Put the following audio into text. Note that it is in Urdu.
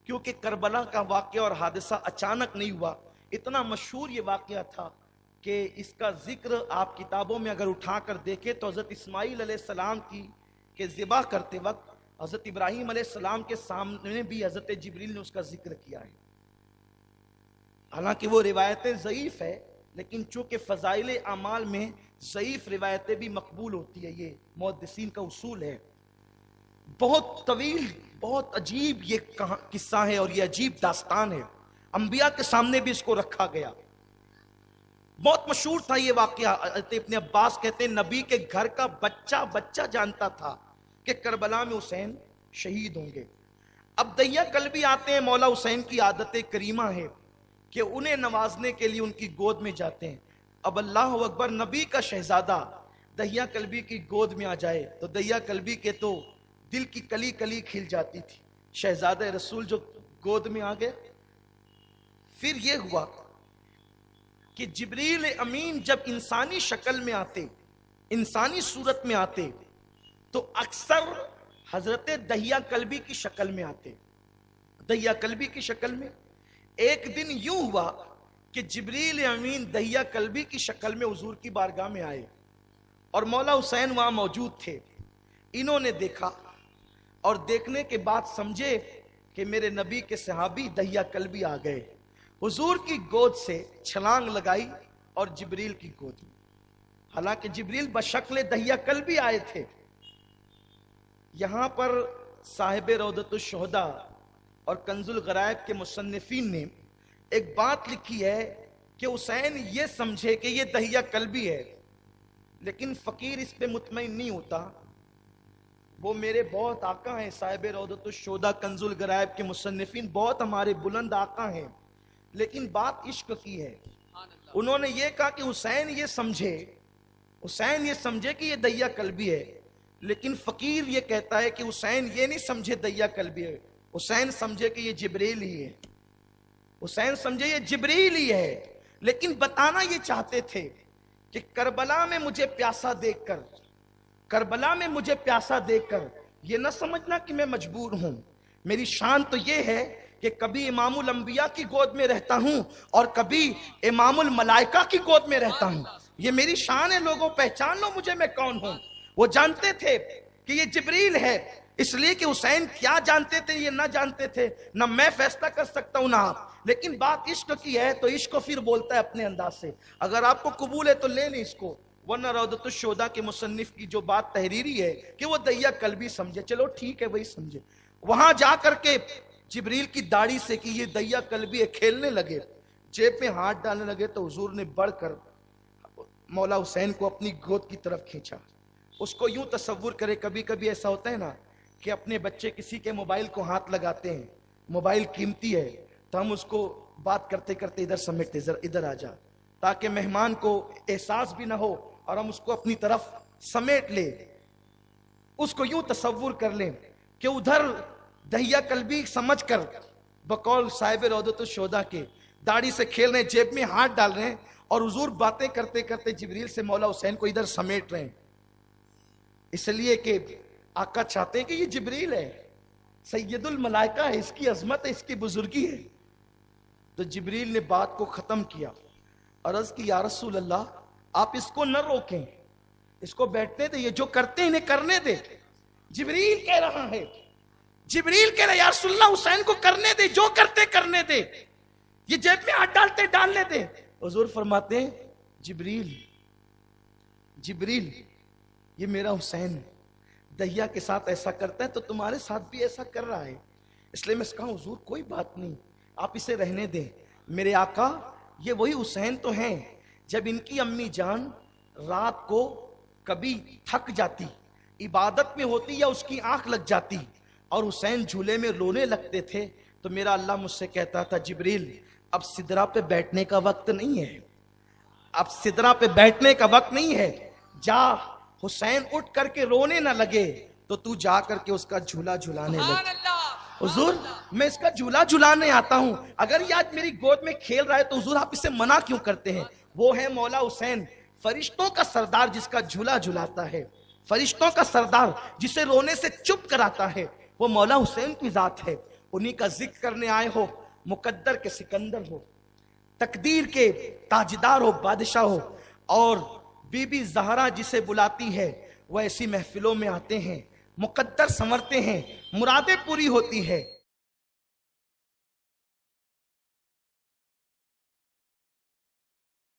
کیونکہ کربلا کا واقعہ اور حادثہ اچانک نہیں ہوا، اتنا مشہور یہ واقعہ تھا کہ اس کا ذکر آپ کتابوں میں اگر اٹھا کر دیکھیں تو حضرت اسماعیل علیہ السلام کے ذبح کرتے وقت حضرت ابراہیم علیہ السلام کے سامنے بھی حضرت جبریل نے اس کا ذکر کیا ہے۔ حالانکہ وہ روایتیں ضعیف ہے، لیکن چونکہ فضائل اعمال میں ضعیف روایتیں بھی مقبول ہوتی ہے، یہ محدثین کا اصول ہے۔ بہت طویل، بہت عجیب یہ قصہ ہے اور یہ عجیب داستان ہے، انبیاء کے سامنے بھی اس کو رکھا گیا۔ بہت مشہور تھا یہ واقعہ۔ ابن عباس کہتے ہیں نبی کے گھر کا بچہ جانتا تھا کہ کربلا میں حسین شہید ہوں گے۔ اب دہیا کلبی آتے ہیں، مولا حسین کی عادت کریمہ ہے کہ انہیں نوازنے کے لیے ان کی گود میں جاتے ہیں۔ اب اللہ اکبر، نبی کا شہزادہ دہیا کلبی کی گود میں آ جائے تو دہیا کلبی کے تو دل کی کلی کلی کھل جاتی تھی۔ شہزادہ رسول جو گود میں آ گئے، پھر یہ ہوا کہ جبریل امین جب انسانی شکل میں آتے، انسانی صورت میں آتے، تو اکثر حضرت دہیا کلبی کی شکل میں آتے، دہیا کلبی کی شکل میں۔ ایک دن یوں ہوا کہ جبریل امین دہیا کلبی کی شکل میں حضور کی بارگاہ میں آئے اور مولا حسین وہاں موجود تھے۔ انہوں نے دیکھا اور دیکھنے کے بعد سمجھے کہ میرے نبی کے صحابی دہیا کلبی آ گئے، حضور کی گود سے چھلانگ لگائی اور جبریل کی گود میں۔ حالانکہ جبریل بشکل دہیا کلبی آئے تھے۔ یہاں پر صاحب روضۃ الشہداء اور کنز الغرائب کے مصنفین نے ایک بات لکھی ہے کہ حسین یہ سمجھے کہ یہ دہیا کلبی ہے، لیکن فقیر اس پہ مطمئن نہیں ہوتا۔ وہ میرے بہت آقا ہیں، صاحب روضۃ الشہداء کنز الغرائب کے مصنفین بہت ہمارے بلند آقا ہیں، لیکن بات عشق کی ہے۔ انہوں نے یہ کہا کہ حسین یہ سمجھے کہ یہ دہیا کلبی ہے، لیکن فقیر یہ کہتا ہے کہ حسین یہ نہیں سمجھے دہیا کلبی ہے، حسین سمجھے کہ یہ جبریل ہی ہے، حسین سمجھے یہ جبریل ہی ہے۔ لیکن بتانا یہ چاہتے تھے کہ کربلا میں مجھے پیاسا دیکھ کر، کربلا میں مجھے پیاسا دیکھ کر یہ نہ سمجھنا کہ میں مجبور ہوں۔ میری شان تو یہ ہے کہ کبھی امام الانبیاء کی گود میں رہتا ہوں اور کبھی امام الملائکہ کی گود میں رہتا ہوں۔ یہ میری شان ہے، لوگوں پہچان لو مجھے میں کون ہوں۔ وہ جانتے تھے کہ یہ جبریل ہے، اس لیے کہ حسین کیا جانتے تھے یہ نہ جانتے تھے، نہ میں فیصلہ کر سکتا ہوں نہ آپ۔ لیکن بات عشق کی ہے تو عشق پھر بولتا ہے اپنے انداز سے۔ اگر آپ کو قبول ہے تو لے لیں اس کو، ورنہ روضۃ الشہداء کے مصنف کی جو بات تحریری ہے کہ وہ دہیا کلبی سمجھے، چلو ٹھیک ہے وہی سمجھے۔ وہاں جا کر کے جبریل کی داڑھی سے کہ یہ دہیا کلبی ہے کھیلنے لگے، جیب میں ہاتھ ڈالنے لگے تو حضور نے بڑھ کر مولا حسین کو اپنی گود کی طرف کھینچا۔ اس کو یوں تصور کرے، کبھی کبھی ایسا ہوتا ہے نا کہ اپنے بچے کسی کے موبائل کو ہاتھ لگاتے ہیں، موبائل قیمتی ہے تو ہم اس کو بات کرتے کرتے ادھر سمیٹتے، ادھر آ جا، تاکہ مہمان کو احساس بھی نہ ہو اور ہم اس کو اپنی طرف سمیٹ لیں۔ اس کو یوں تصور کر لیں کہ ادھر دہیا کلبی سمجھ کر بقول صاحب روضۃ الشہداء کے داڑھی سے کھیل رہے ہیں، جیب میں ہاتھ ڈال رہے ہیں، اور حضور باتیں کرتے کرتے جبریل سے مولا حسین کو ادھر سمیٹ رہے ہیں، اس لیے کہ آقا چاہتے ہیں کہ یہ جبریل ہے، سید الملائکہ ہے، اس کی عظمت ہے، اس کی بزرگی ہے۔ تو جبریل نے بات کو ختم کیا، عرض کی یا رسول اللہ آپ اس کو نہ روکیں، اس کو بیٹھنے دیں، یہ جو کرتے ہیں انہیں کرنے دیں۔ جبریل کہہ رہا ہے، جبریل کہہ رہا ہے یا رسول اللہ حسین کو کرنے دیں، جو کرتے کرنے دیں، یہ جیب میں ہاتھ ڈالتے ڈالنے دیں۔ حضور فرماتے ہیں جبریل یہ میرا حسین دہیا کے ساتھ ایسا کرتا ہے تو تمہارے ساتھ بھی ایسا کر رہا ہے، اس لیے میں کہا حضور کوئی بات نہیں، آپ اسے رہنے دیں۔ میرے آقا یہ وہی حسین تو ہیں جب ان کی امی جان رات کو کبھی تھک جاتی، عبادت میں ہوتی یا اس کی آنکھ لگ جاتی اور حسین جھولے میں رونے لگتے تھے تو میرا اللہ مجھ سے کہتا تھا جبریل اب سدرہ پہ بیٹھنے کا وقت نہیں ہے، اب سدرہ پہ بیٹھنے کا وقت نہیں ہے، جا حسین اٹھ کر کے رونے نہ لگے تو تو جا کر کے اس کا جھولا جھلانے لگ۔ حضور میں اس کا جھولا جھلانے آتا ہوں، اگر یہ آج میری گود میں کھیل رہا ہے تو حضور آپ اسے منع کیوں کرتے ہیں؟ وہ ہے مولا حسین، فرشتوں کا سردار جس کا جھولا جھلاتا ہے، فرشتوں کا سردار جسے رونے سے چپ کراتا ہے، وہ مولا حسین کی ذات ہے۔ انہی کا ذکر کرنے آئے ہو، مقدر کے سکندر ہو، تقدیر کے تاجدار ہو، بادشاہ ہو، اور بی بی زہرا جسے بلاتی ہے وہ ایسی محفلوں میں آتے ہیں، مقدر سنورتے ہیں، مرادیں پوری ہوتی ہے،